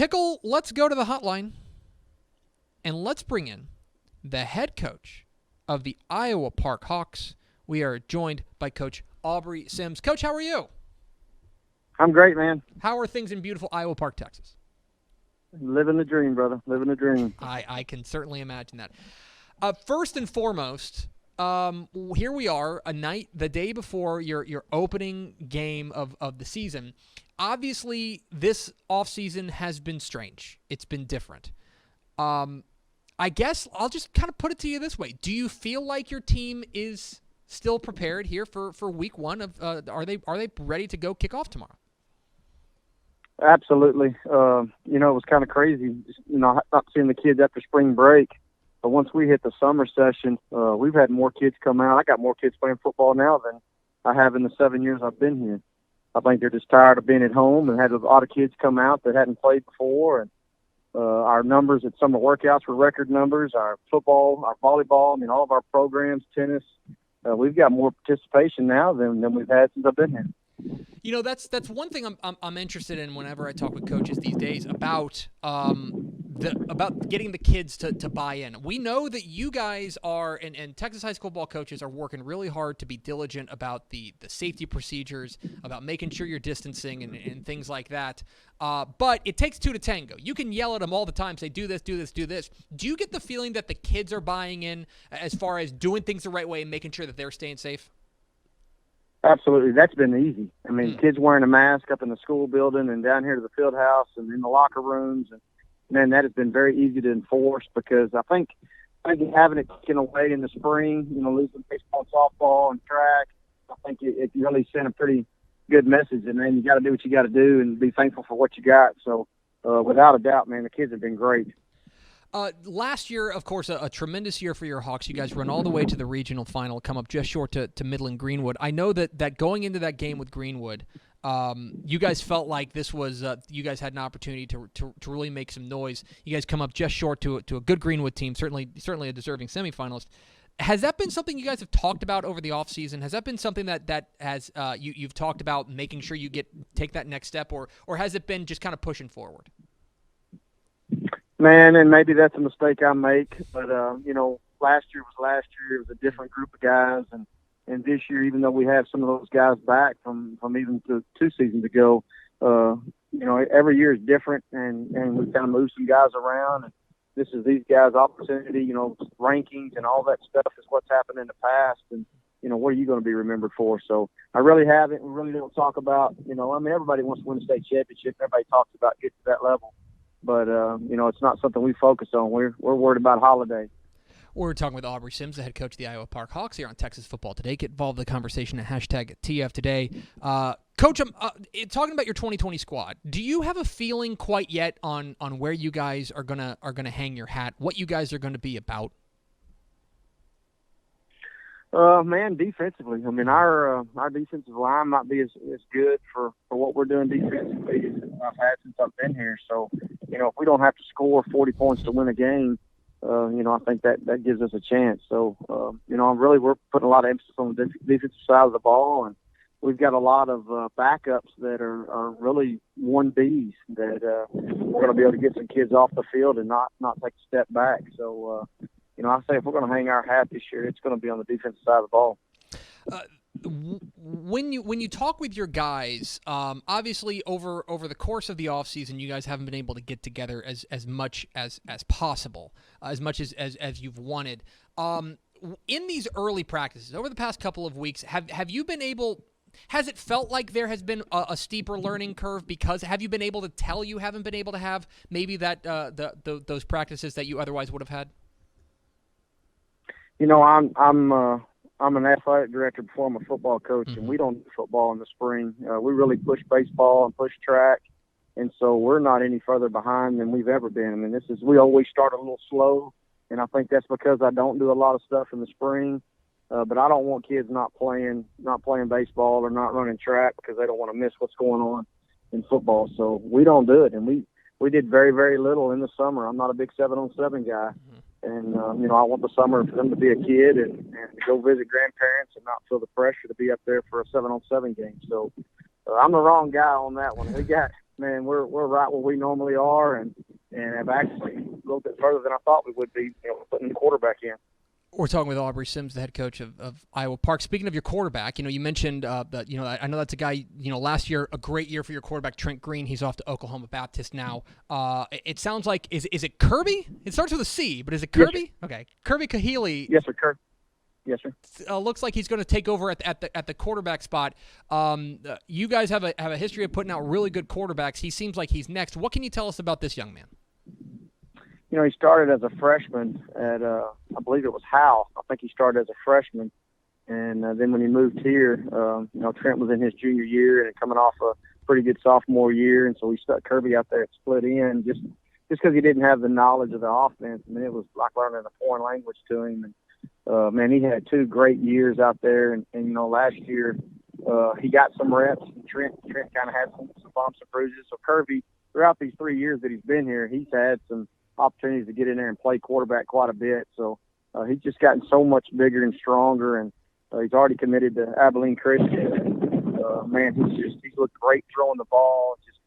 Pickle, let's go to the hotline, and let's bring in the head coach of the Iowa Park Hawks. We are joined by Coach Aubrey Sims. Coach, how are you? I'm great, man. How are things in beautiful Iowa Park, Texas? Living the dream, brother. Living the dream. I can certainly imagine that. First and foremost, here we are, the day before your opening game of the season. Obviously, this offseason has been strange. It's been different. I guess I'll just kind of put it to you this way. Do you feel like your team is still prepared here for week one? Are they ready to go kick off tomorrow? Absolutely. It was kind of crazy, not seeing the kids after spring break. But once we hit the summer session, we've had more kids come out. I got more kids playing football now than I have in the 7 years I've been here. I think they're just tired of being at home, and had a lot of kids come out that hadn't played before. And our numbers at summer workouts were record numbers. Our football, our volleyball, all of our programs, tennis, we've got more participation now than we've had since I've been here. That's one thing I'm interested in whenever I talk with coaches these days about getting the kids to buy in. We know that you guys are, and Texas high school ball coaches are working really hard to be diligent about the safety procedures, about making sure you're distancing and things like that. But it takes two to tango. You can yell at them all the time, say, do this, do this, do this. Do you get the feeling that the kids are buying in as far as doing things the right way and making sure that they're staying safe? Absolutely. That's been easy. Kids wearing a mask up in the school building and down here to the field house and in the locker rooms. And man, that has been very easy to enforce, because I think having it taken away in the spring, losing baseball, softball, and track, I think it really sent a pretty good message. And then you got to do what you got to do and be thankful for what you got. So without a doubt, man, the kids have been great. Last year, of course, a tremendous year for your Hawks. You guys run all the way to the regional final, come up just short to Midland Greenwood. I know that going into that game with Greenwood, you guys felt like this was you guys had an opportunity to really make some noise. You guys come up just short to a good Greenwood team, certainly a deserving semifinalist. Has that been something you guys have talked about over the offseason? Has that been something that has you've talked about making sure you take that next step, or has it been just kind of pushing forward? Man, and maybe that's a mistake I make, but last year was last year. It was a different group of guys, and this year, even though we have some of those guys back from even two seasons ago, every year is different, and we kind of move some guys around, and this is these guys' opportunity. Rankings and all that stuff is what's happened in the past, and what are you going to be remembered for? So I really haven't. We really don't talk about. Everybody wants to win a state championship. Everybody talks about getting to that level. But, it's not something we focus on. We're worried about holiday. We're talking with Aubrey Sims, the head coach of the Iowa Park Hawks here on Texas Football Today. Get involved in the conversation at #TFToday. Coach, talking about your 2020 squad, do you have a feeling quite yet on where you guys are gonna hang your hat, what you guys are going to be about? Man, defensively. Our defensive line might be as good for what we're doing defensively as I've had since I've been here. So, if we don't have to score 40 points to win a game, I think that gives us a chance. So, we're putting a lot of emphasis on the defensive side of the ball, and we've got a lot of backups that are really 1Bs that we're going to be able to get some kids off the field and not take a step back. So, I say if we're going to hang our hat this year, it's going to be on the defensive side of the ball. When you talk with your guys, obviously over the course of the offseason, you guys haven't been able to get together as much as possible, as much as you've wanted. In these early practices, over the past couple of weeks, have you been able? Has it felt like there has been a steeper learning curve? Because have you been able to tell you haven't been able to have maybe that those practices that you otherwise would have had? I'm an athletic director before I'm a football coach, and we don't do football in the spring. We really push baseball and push track, and so we're not any further behind than we've ever been. We always start a little slow, and I think that's because I don't do a lot of stuff in the spring. But I don't want kids not playing baseball or not running track because they don't want to miss what's going on in football. So we don't do it, and we did very, very little in the summer. I'm not a big 7-on-7 guy. And, I want the summer for them to be a kid and to go visit grandparents and not feel the pressure to be up there for a 7-on-7 game. So I'm the wrong guy on that one. We got man, we're right where we normally are, and have actually a little bit further than I thought we would be. Putting the quarterback in. We're talking with Aubrey Sims, the head coach of Iowa Park. Speaking of your quarterback, you mentioned that, I know that's a guy, last year, a great year for your quarterback, Trent Green. He's off to Oklahoma Baptist now. It sounds like, is it Kirby? It starts with a C, but is it Kirby? Yes, okay. Kirby Kahili. Yes, sir, Kirby. Yes, sir. Looks like he's going to take over at the quarterback spot. You guys have a history of putting out really good quarterbacks. He seems like he's next. What can you tell us about this young man? He started as a freshman at, I believe it was Howe. I think he started as a freshman. And then when he moved here, Trent was in his junior year and coming off a pretty good sophomore year. And so we stuck Kirby out there at split end just because he didn't have the knowledge of the offense. I mean, it was like learning a foreign language to him. And, man, he had 2 great years out there. And last year he got some reps. And Trent kind of had some bumps and bruises. So Kirby, throughout these 3 years that he's been here, he's had some opportunities to get in there and play quarterback quite a bit. So he's just gotten so much bigger and stronger, and he's already committed to Abilene Christian. Man, he's looked great throwing the ball, just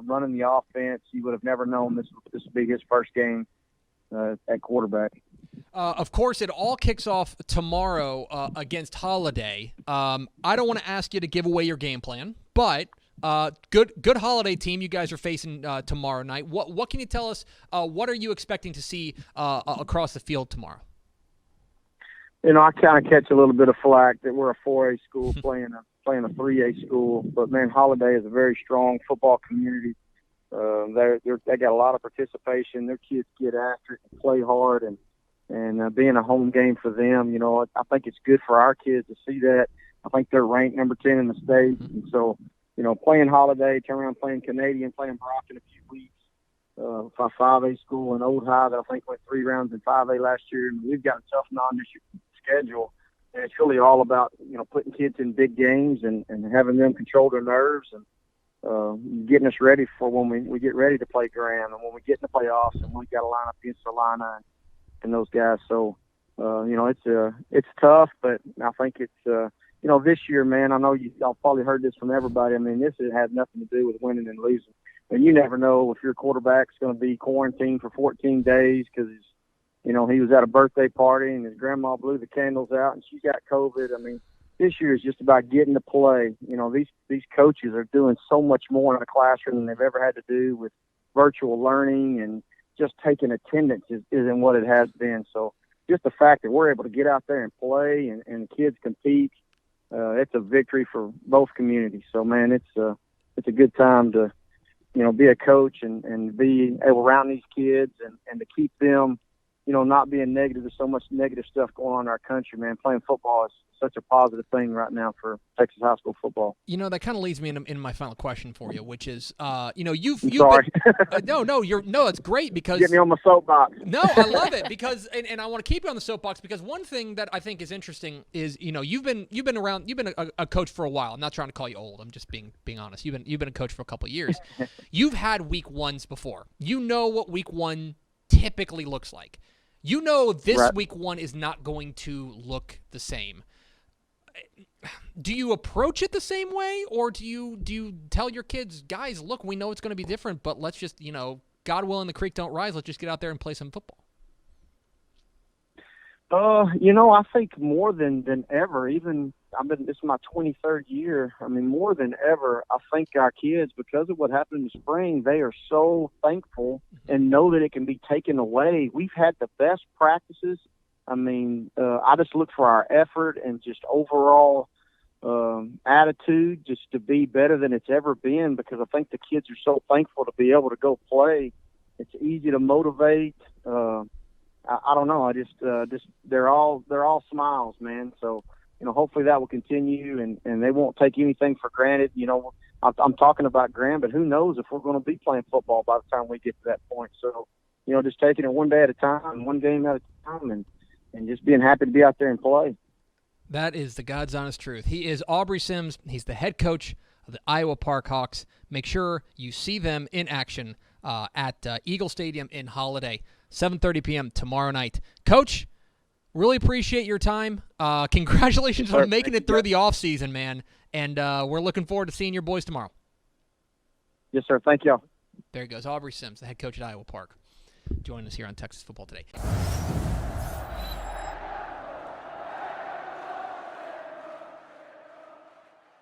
running the offense. You would have never known this would be his first game at quarterback. Of course, it all kicks off tomorrow against Holiday. I don't want to ask you to give away your game plan, but good Holiday team you guys are facing tomorrow night. What can you tell us? What are you expecting to see across the field tomorrow? I kind of catch a little bit of flack that we're a 4A school playing a 3A school, but man, Holiday is a very strong football community. They got a lot of participation. Their kids get after it and play hard, and being a home game for them, I think it's good for our kids to see that. I think they're ranked number 10 in the state, and so. Playing Holiday, turn around playing Canadian, playing Brock in a few weeks. 5A school in Old High that I think went 3 rounds in 5A last year. And we've got a tough non-district schedule. And it's really all about, putting kids in big games and having them control their nerves and getting us ready for when we get ready to play Graham and when we get in the playoffs and we've got to line up against Carolina and those guys. So, it's tough, but I think it's this year, man, I know y'all probably heard this from everybody. I mean, this has nothing to do with winning and losing. And you never know if your quarterback's going to be quarantined for 14 days because, he was at a birthday party and his grandma blew the candles out and she got COVID. I mean, this year is just about getting to play. These coaches are doing so much more in the classroom than they've ever had to do with virtual learning, and just taking attendance isn't what it has been. So just the fact that we're able to get out there and play and the kids compete, it's a victory for both communities. So, man, it's a good time to, be a coach and be able around these kids and to keep them, not being negative. There's so much negative stuff going on in our country, man. Playing football is such a positive thing right now for Texas high school football. That kind of leads me into my final question for you, which is, you've sorry. No, it's great because get me on my soapbox. No, I love it because, and I want to keep you on the soapbox because one thing that I think is interesting is, you've been a coach for a while. I'm not trying to call you old. I'm just being honest. You've been a coach for a couple of years. You've had week ones before. You know what week one typically looks like. This right. Week one is not going to look the same. Do you approach it the same way, or do you tell your kids, guys, look, we know it's going to be different, but let's just, God willing, the creek don't rise. Let's just get out there and play some football. I think more than ever, this is my 23rd year. I mean, more than ever, I think our kids, because of what happened in the spring, they are so thankful and know that it can be taken away. We've had the best practices. I mean, I just look for our effort and just overall attitude just to be better than it's ever been, because I think the kids are so thankful to be able to go play. It's easy to motivate. I don't know. I just they're all smiles, man. So, hopefully that will continue and they won't take anything for granted. I'm talking about Graham, but who knows if we're going to be playing football by the time we get to that point. So, just taking it one day at a time, one game at a time, and just being happy to be out there and play. That is the God's honest truth. He is Aubrey Sims. He's the head coach of the Iowa Park Hawks. Make sure you see them in action at Eagle Stadium in Holiday, 7:30 p.m. tomorrow night. Coach, really appreciate your time. Congratulations on making it through the offseason, man. And we're looking forward to seeing your boys tomorrow. Yes, sir. Thank y'all. There he goes, Aubrey Sims, the head coach at Iowa Park, joining us here on Texas Football Today.